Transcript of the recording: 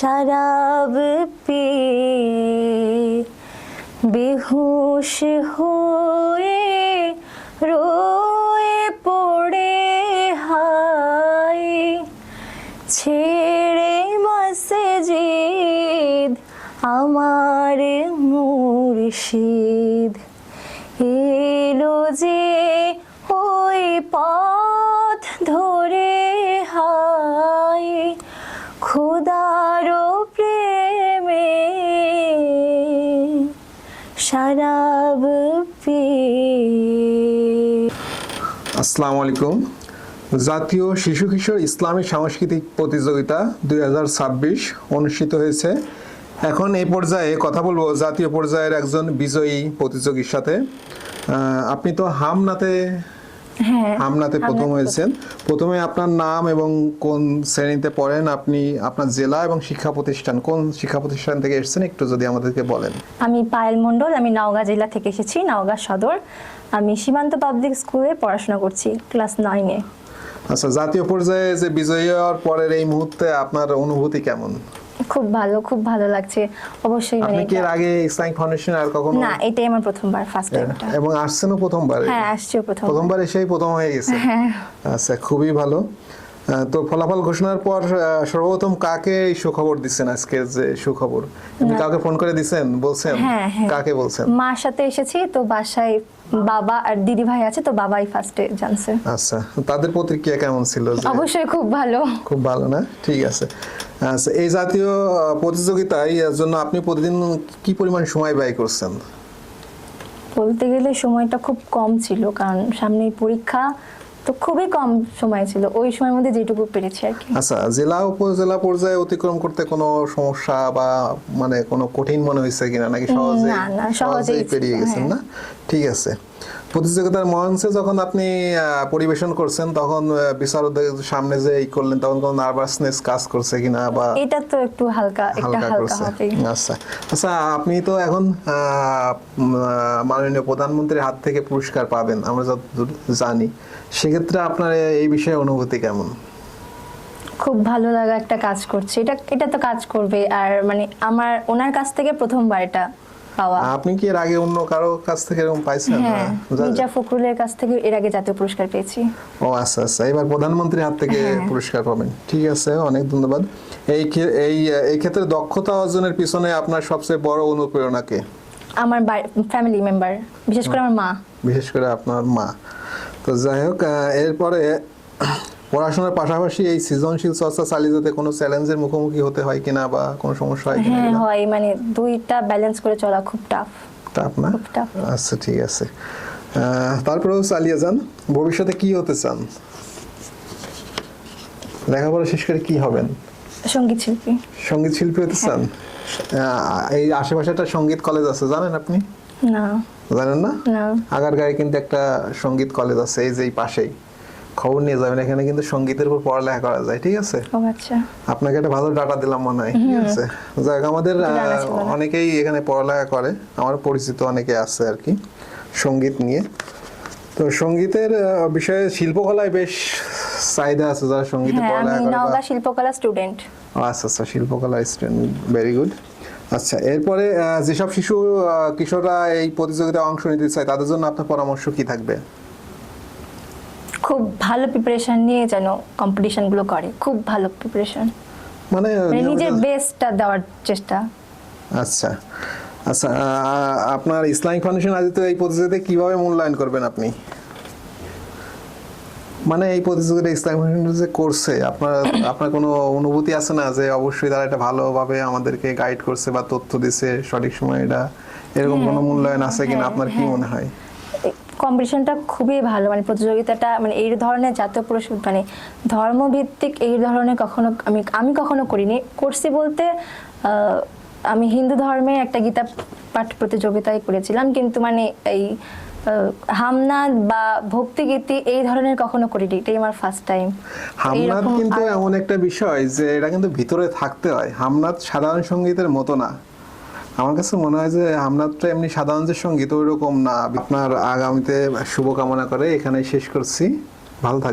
शराब पी बेहोश हुए रोए पड़े हाय ছেড়ে মসজিদ আমার মুর্শিদ এলো যে ওই পথ ধরে হায় খোদারো প্রেমে শরাব পি। আসসালামু আলাইকুম। জাতীয় শিশু কিশোর ইসলামী সাংস্কৃতিক প্রতিযোগিতা 2026 অনুষ্ঠিত হয়েছে। এখন এই পর্যায়ে কথা বলবো জাতীয় পর্যায়ের একজন বিজয়ী প্রতিযোগীর সাথে। আপনি তো হামনাতে প্রথম হয়েছেন। প্রথমে আপনার নাম এবং কোন শ্রেণীতে পড়েন, আপনি আপনার জেলা এবং শিক্ষা প্রতিষ্ঠান, কোন শিক্ষা প্রতিষ্ঠান থেকে এসেছেন একটু যদি আমাদেরকে বলেন। আমি পায়েল মণ্ডল, আমি নওগাঁ জেলা থেকে এসেছি, নওগাঁ সদর। আমি সীমান্ত পাবলিক স্কুলে পড়াশোনা করছি, ক্লাস 9-এ। আচ্ছা, জাতীয় পর্যায়ে যে বিজয়ী হওয়ার পরের এই মুহূর্তে আপনার অনুভূতি কেমন? খুব ভালো লাগছে অবশ্যই। আপনি কি এর আগে ইসলামিক ফাউন্ডেশন আর কখনো? না, এটাই আমার প্রথমবার, ফার্স্ট টাইম। এবং আসছেনও প্রথমবার? হ্যাঁ, আসছিও প্রথমবার এসেই প্রথম হয়ে গেছে। হ্যাঁ। আচ্ছা, খুবই ভালো। তো ফলাফল ঘোষণার পর সর্বপ্রথম কাকে এই সুখবর দিচ্ছেন? আজকের যে সুখবর কাউকে ফোন করে দিচ্ছেন, বলছেন? হ্যাঁ। কাকে বলছেন? মার সাথে এসেছি, তো বাসায় বাবা আর দিদি ভাই আছে, তো বাবাই ফার্স্টে জানছে। আচ্ছা, তাদের প্রতিক্রিয়া কেমন ছিল? অবশ্যই খুব ভালো না? ঠিক আছে। আচ্ছা, এই জাতীয় প্রতিযোগিতায় এর জন্য আপনি প্রতিদিন কি পরিমাণ সময় ব্যয় করছেন? বলতে গেলে সময়টা খুব কম ছিল, কারণ সামনে পরীক্ষা, তো খুবই কম সময় ছিল, ওই সময়ের মধ্যে যেটুকু পেরেছি আর কি। আচ্ছা, জেলা উপজেলা পর্যায়ে অতিক্রম করতে কোনো সমস্যা বা মানে কোনো কঠিন মনে হয়েছে কিনা, নাকি সহজেই পেরিয়ে গেছেন? না, ঠিক আছে। প্রতিযোগিতার মঞ্চে যখন আপনি পরিবেশন করছেন তখন বিশারদের সামনে যে এই করলেন তখন কোনো নার্ভাসনেস কাজ করছে কিনা? বা এটা তো একটু হালকা করছে। আচ্ছা, আপনি তো এখন মাননীয় প্রধানমন্ত্রীর হাত থেকে পুরস্কার পাবেন আমরা যতদূর জানি, সেক্ষেত্রে আপনার এই বিষয়ে অনুভূতি কেমন? খুব ভালো লাগা একটা কাজ করছে। এটা তো কাজ করবে, আর মানে আমার ওনার কাছ থেকে প্রথমবার এটা পাওয়া। আপনি কি এর আগে অন্য কারো কাছ থেকে এরকম পাইছেন? হ্যাঁ, মির্জা ফখরুলের কাছ থেকে এর আগে জাতীয় পুরস্কার পেয়েছি। ও আচ্ছা, এবার প্রধানমন্ত্রীর হাত থেকে পুরস্কার পাবেন। ঠিক আছে, অনেক ধন্যবাদ। এই ক্ষেত্রে দক্ষতা অর্জনের পিছনে আপনার সবচেয়ে বড় অনুপ্রেরণা কে? আমার ফ্যামিলি মেম্বার, বিশেষ করে আমার মা। বিশেষ করে আপনার মা। তো যাই হোক, এরপরে পড়াশোনার পাশাপাশি এই সৃজনশীল চর্চা চালিয়ে যেতে কোনো চ্যালেঞ্জের মুখোমুখি হতে হয় কিনা বা কোনো সমস্যা হয় কিনা? হ্যাঁ, হয়, মানে দুইটা ব্যালেন্স করে চলা খুব টাফ না? আচ্ছা, ঠিক আছে। তারপরেও চালিয়ে যান। ভবিষ্যতে কি হতে চান? লেখাপড়া শেষ করে কি হবেন? সঙ্গীত শিল্পী হতে চান? এই আশেপাশে একটা সঙ্গীত কলেজ আছে, জানেন আপনি? না। জানেন না? আগারগাঁয়ে কিন্তু একটা সঙ্গীত কলেজ আছে, এই যে পাশেই, খবর নিয়ে যাবেন। এখানে কিন্তু সঙ্গীতের উপর পড়ালেখা করা যায়। ঠিক আছে, আপনাকে একটা ভালো ডাটা দিলাম মনে হয়। ঠিক আছে, যাক, আমাদের অনেকেই এখানে পড়ালেখা করে, আমার পরিচিত অনেকে আছে আর কি সঙ্গীত নিয়ে। তো সঙ্গীতের বিষয়ে শিল্পকলায় বেশ চাহিদা আছে, যারা সঙ্গীতে পড়ালেখা করে। নওগাঁ শিল্পকলা স্টুডেন্ট। আচ্ছা, শিল্পকলা স্টুডেন্ট, ভেরি গুড। আচ্ছা, এরপরে যেসব শিশু কিশোররা এই প্রতিযোগিতায় অংশ নিতে চায় তাদের জন্য আপনার পরামর্শ কি থাকবে? খুব ভালো প্রিপারেশন নিয়ে যেন কম্পিটিশন গুলো করে, খুব ভালো প্রিপারেশন, মানে নিজের বেস্টটা দেওয়ার চেষ্টা। আচ্ছা, আপনার ইসলামিক ফাউন্ডেশন আয়োজিত এই প্রতিযোগিতায় কিভাবে মূল্যায়ন করবেন আপনি? মানে এই প্রতিযোগিতা ইসলামিক ফাউন্ডেশন যে করছে, আপনার কোনো অনুভূতি আছে না যে অবশ্যই তারা এটা ভালোভাবে আমাদেরকে গাইড করছে বা তথ্য দিছে সঠিক সময়, এটা এরকম কোনো মূল্যায়ন আছে কিনা? আপনার কি মনে হয়? কম্পিটিশনটা খুবই ভালো, মানে প্রতিযোগিতাটা, মানে এই ধরনের জাতীয় পুরস্কার, মানে ধর্মভিত্তিক এই ধরনের আমি কখনো করিনি। করছি বলতে আমি হিন্দু ধর্মে একটা গীতা পাঠ প্রতিযোগিতায় করেছিলাম, কিন্তু মানে এই হামনাদ বা ভক্তিগীতি এই ধরনের কখনো করিনি, এটাই আমার ফার্স্ট টাইম। হামনাদ কিন্তু এমন একটা বিষয় যে এটা কিন্তু ভিতরে থাকতে হয়। হামনাদ সাধারণ সঙ্গীতের মতো না। আমার কাছে মনে হয় যে হামনাদটা এমনি সাধারণ যে সঙ্গীত ওইরকম না। আপনার আগামীতে শুভকামনা করে এখানে শেষ করছি। ভালো থাকবেন।